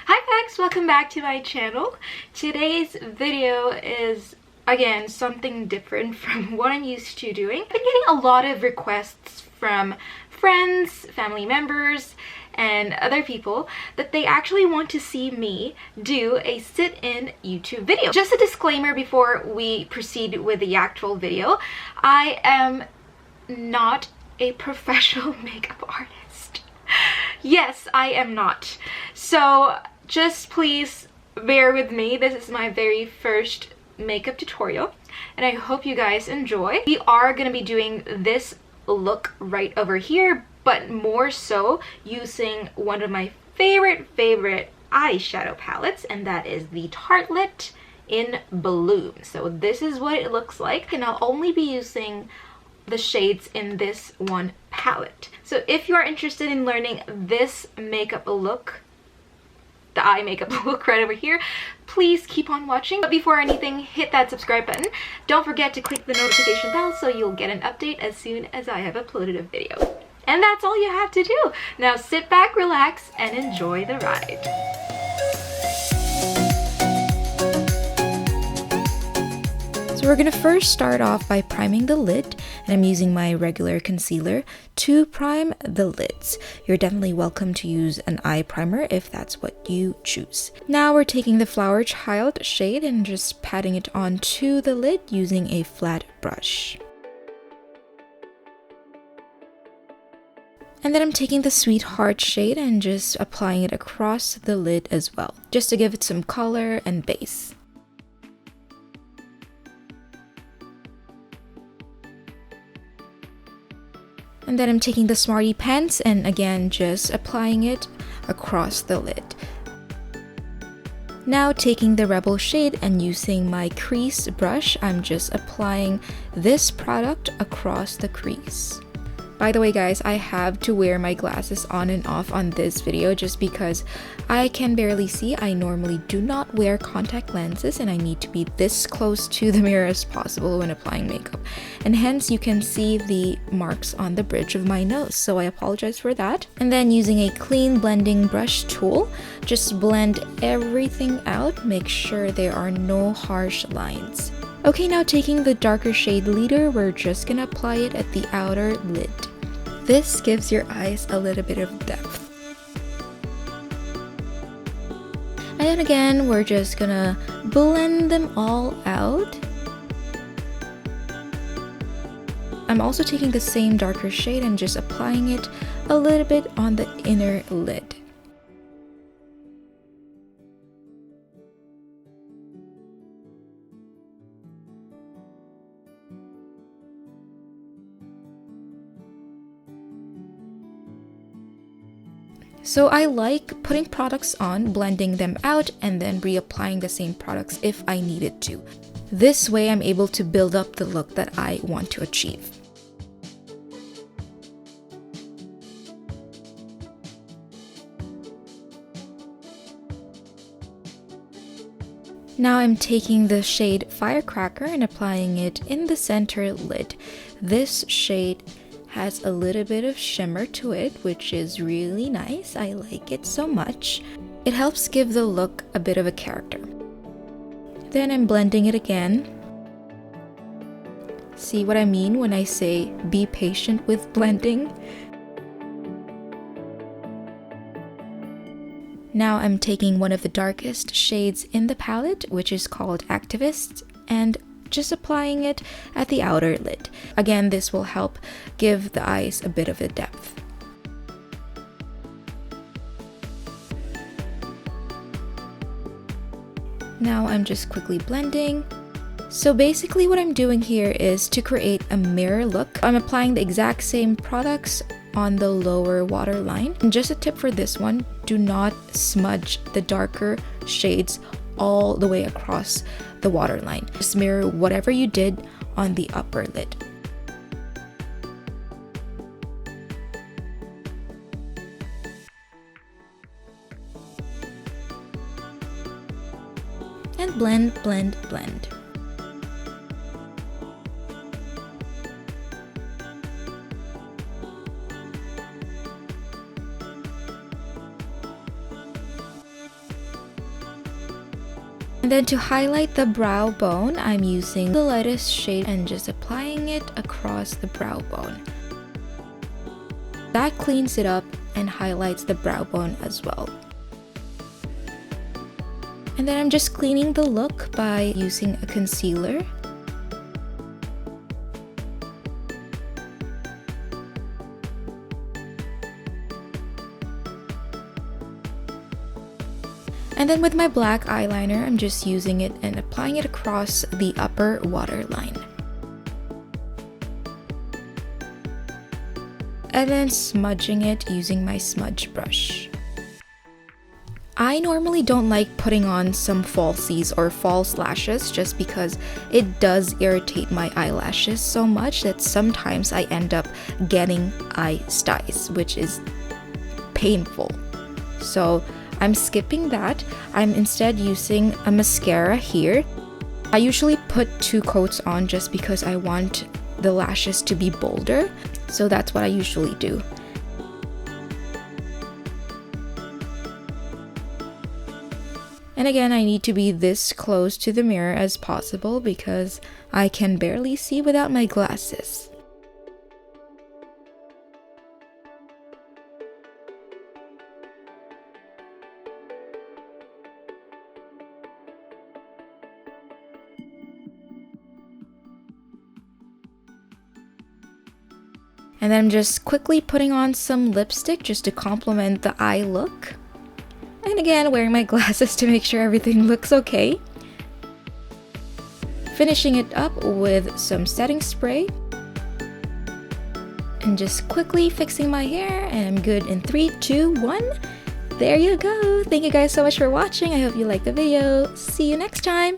Hi Vex, welcome back to my channel. Today's video is, again, something different from what I'm used to doing. I've been getting a lot of requests from friends, family members, and other people that they actually want to see me do a sit-in YouTube video. Just a disclaimer before we proceed with the actual video, I am not a professional makeup artist. Yes, I am not. So just please bear with me. This is my very first makeup tutorial and I hope you guys enjoy. We are going to be doing this look right over here, but more so using one of my favorite eyeshadow palettes, and that is the Tartlette in Bloom. So this is what it looks like, and I'll only be using the shades in this one palette. So if you are interested in learning this makeup look, the eye makeup look right over here, please keep on watching. But before anything, hit that subscribe button. Don't forget to click the notification bell so you'll get an update as soon as I have uploaded a video. And that's all you have to do. Now sit back, relax, and enjoy the ride. So we're gonna first start off by priming the lid, and I'm using my regular concealer to prime the lids. You're definitely welcome to use an eye primer if that's what you choose. Now we're taking the Flower Child shade and just patting it onto the lid using a flat brush. And then I'm taking the Sweetheart shade and just applying it across the lid as well, just to give it some color and base. And then I'm taking the Smarty Pants and again just applying it across the lid. Now taking the Rebel shade and using my crease brush, I'm just applying this product across the crease. By the way guys, I have to wear my glasses on and off on this video just because I can barely see. I normally do not wear contact lenses and I need to be this close to the mirror as possible when applying makeup. And hence you can see the marks on the bridge of my nose, so I apologize for that. And then using a clean blending brush tool, just blend everything out, make sure there are no harsh lines. Okay, now taking the darker shade Leader, we're just gonna apply it at the outer lid. This gives your eyes a little bit of depth. And then again, we're just gonna blend them all out. I'm also taking the same darker shade and just applying it a little bit on the inner lid. So I like putting products on, blending them out, and then reapplying the same products if I needed to. This way I'm able to build up the look that I want to achieve. Now I'm taking the shade Firecracker and applying it in the center lid. This shade has a little bit of shimmer to it, which is really nice. I like it so much. It helps give the look a bit of a character. Then I'm blending it again. See what I mean when I say be patient with blending? Now I'm taking one of the darkest shades in the palette, which is called Activist, and just applying it at the outer lid. Again, this will help give the eyes a bit of a depth. Now I'm just quickly blending. So basically what I'm doing here is to create a mirror look. I'm applying the exact same products on the lower waterline. And just a tip for this one, do not smudge the darker shades all the way across the waterline. Just mirror whatever you did on the upper lid. And blend, blend, blend. And then to highlight the brow bone, I'm using the lightest shade and just applying it across the brow bone. That cleans it up and highlights the brow bone as well. And then I'm just cleaning the look by using a concealer. And then with my black eyeliner, I'm just using it and applying it across the upper waterline. And then smudging it using my smudge brush. I normally don't like putting on some falsies or false lashes just because it does irritate my eyelashes so much that sometimes I end up getting eye styes, which is painful. So I'm skipping that. I'm instead using a mascara here. I usually put 2 coats on just because I want the lashes to be bolder. So that's what I usually do. And again, I need to be this close to the mirror as possible because I can barely see without my glasses. And then I'm just quickly putting on some lipstick just to complement the eye look. And again, wearing my glasses to make sure everything looks okay. Finishing it up with some setting spray. And just quickly fixing my hair, and I'm good in 3, 2, 1. There you go. Thank you guys so much for watching. I hope you liked the video. See you next time.